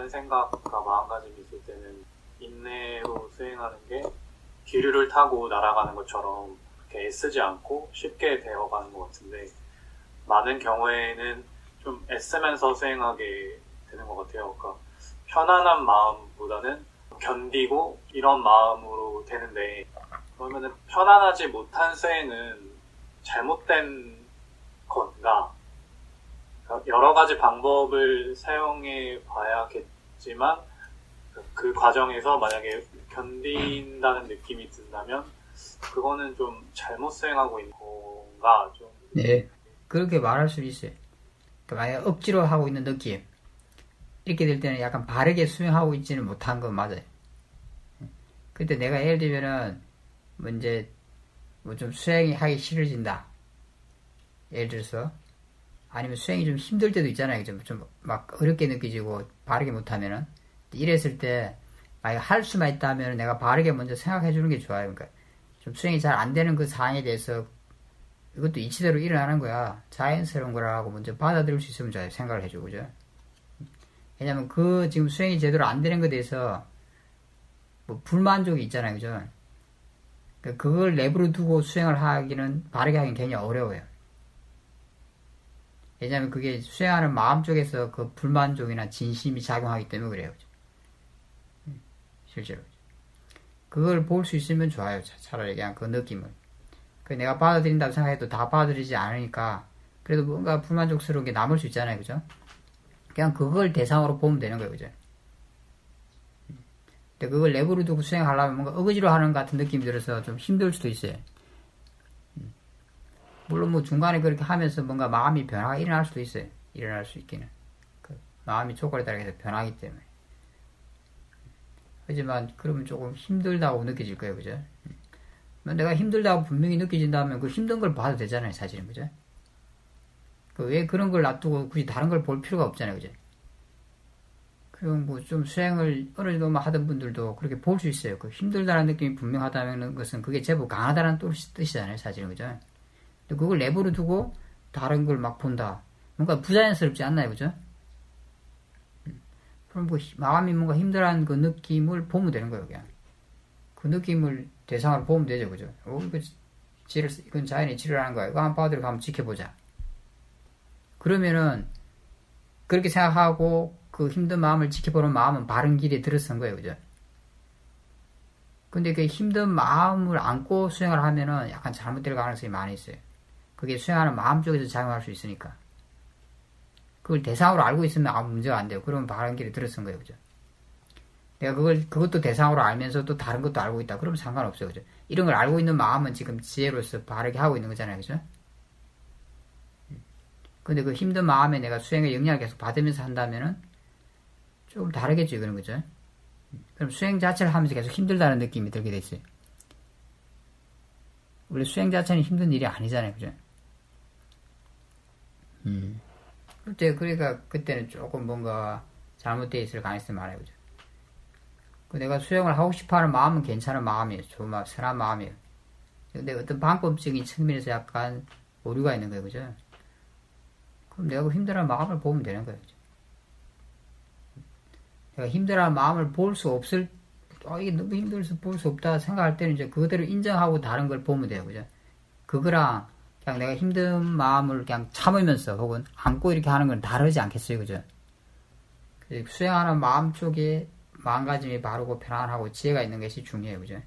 많은 생각과 마음가짐이 있을 때는 인내로 수행하는 게 기류를 타고 날아가는 것처럼 그렇게 애쓰지 않고 쉽게 되어가는 것 같은데, 많은 경우에는 좀 애쓰면서 수행하게 되는 것 같아요. 그러니까 편안한 마음보다는 견디고 이런 마음으로 되는데, 그러면은 편안하지 못한 수행은 잘못된 건가? 여러 가지 방법을 사용해 봐야겠지만 그 과정에서 만약에 견딘다는 느낌이 든다면 그거는 좀 잘못 수행하고 있는 건가? 좀. 네, 그렇게 말할 수 있어요. 그러니까 만약 억지로 하고 있는 느낌, 이렇게 될 때는 약간 바르게 수행하고 있지는 못한 건 맞아요. 그때 내가 예를 들면은 뭐 이제 뭐 좀 수행이 하기 싫어진다, 예를 들어서, 아니면 수행이 좀 힘들 때도 있잖아요. 좀 막 어렵게 느껴지고 바르게 못하면은, 이랬을 때 만약 할 수만 있다면 내가 바르게 먼저 생각해 주는 게 좋아요. 그러니까 좀 수행이 잘 안 되는 그 상황에 대해서 이것도 이치대로 일어나는 거야, 자연스러운 거라고 먼저 받아들일 수 있으면 좋아요. 생각을 해주고, 그죠? 왜냐면 그 지금 수행이 제대로 안 되는 것에 대해서 뭐 불만족이 있잖아요, 그죠? 그걸 내버려 두고 수행을 하기는, 바르게 하기는 굉장히 어려워요. 왜냐면 그게 수행하는 마음 쪽에서 그 불만족이나 진심이 작용하기 때문에 그래요, 그죠? 실제로 그걸 볼 수 있으면 좋아요. 차라리 그냥 그 느낌을. 내가 받아들인다고 생각해도 다 받아들이지 않으니까 그래도 뭔가 불만족스러운 게 남을 수 있잖아요, 그죠? 그냥 그걸 대상으로 보면 되는 거예요, 그죠? 근데 그걸 내버려 두고 수행하려면 뭔가 억지로 하는 것 같은 느낌이 들어서 좀 힘들 수도 있어요. 물론 뭐 중간에 그렇게 하면서 뭔가 마음이 변화가 일어날 수도 있어요. 일어날 수 있기는. 마음이 조건에 따라서 변하기 때문에. 하지만 그러면 조금 힘들다고 느껴질 거예요, 그죠? 내가 힘들다고 분명히 느껴진다면 그 힘든 걸 봐도 되잖아요, 사실은, 그죠? 왜 그런 걸 놔두고 굳이 다른 걸 볼 필요가 없잖아요, 그죠? 그럼 뭐 좀 수행을 어느 정도만 하던 분들도 그렇게 볼 수 있어요. 그 힘들다는 느낌이 분명하다는 것은 그게 제법 강하다는 뜻이잖아요, 사실은, 그죠? 근데 그걸 내버려 두고 다른 걸 막 본다. 뭔가 부자연스럽지 않나요, 그죠? 그럼 뭐 마음이 뭔가 힘들어하는 그 느낌을 보면 되는 거예요, 그냥. 그 느낌을 대상으로 보면 되죠, 그죠? 이건 자연의 치료라는 거야. 이거 한번 받으러 한번 지켜보자. 그러면은 그렇게 생각하고 그 힘든 마음을 지켜보는 마음은 바른 길에 들어선 거예요, 그죠? 근데 그 힘든 마음을 안고 수행을 하면은 약간 잘못될 가능성이 많이 있어요. 그게 수행하는 마음 쪽에서 작용할 수 있으니까. 그걸 대상으로 알고 있으면 아무 문제가 안 돼요. 그러면 바른 길에 들어선 거예요, 그죠? 내가 그것도 대상으로 알면서 또 다른 것도 알고 있다. 그러면 상관없어요, 그죠? 이런 걸 알고 있는 마음은 지금 지혜로서 바르게 하고 있는 거잖아요, 그죠? 근데 그 힘든 마음에 내가 수행의 영향을 계속 받으면서 한다면은 조금 다르겠죠, 이거는, 그죠? 그럼 수행 자체를 하면서 계속 힘들다는 느낌이 들게 됐어요. 원래 수행 자체는 힘든 일이 아니잖아요, 그죠? 그러니까 그때는 조금 뭔가 잘못되어 있을 가능성이 많아요, 그죠? 내가 수행을 하고 싶어 하는 마음은 괜찮은 마음이에요. 좋은 마음, 선한 마음이에요. 근데 어떤 방법적인 측면에서 약간 오류가 있는 거예요, 그죠? 그럼 내가 그 힘들어하는 마음을 보면 되는 거예요, 그죠? 내가 힘들어하는 마음을 볼 수 없을, 이게 너무 힘들어서 볼 수 없다 생각할 때는 이제 그대로 인정하고 다른 걸 보면 돼요, 그죠? 그거랑 그냥 내가 힘든 마음을 그냥 참으면서 혹은 안고 이렇게 하는 건 다르지 않겠어요, 그죠? 수행하는 마음 쪽에 마음가짐이 바르고 편안하고 지혜가 있는 것이 중요해요, 그죠?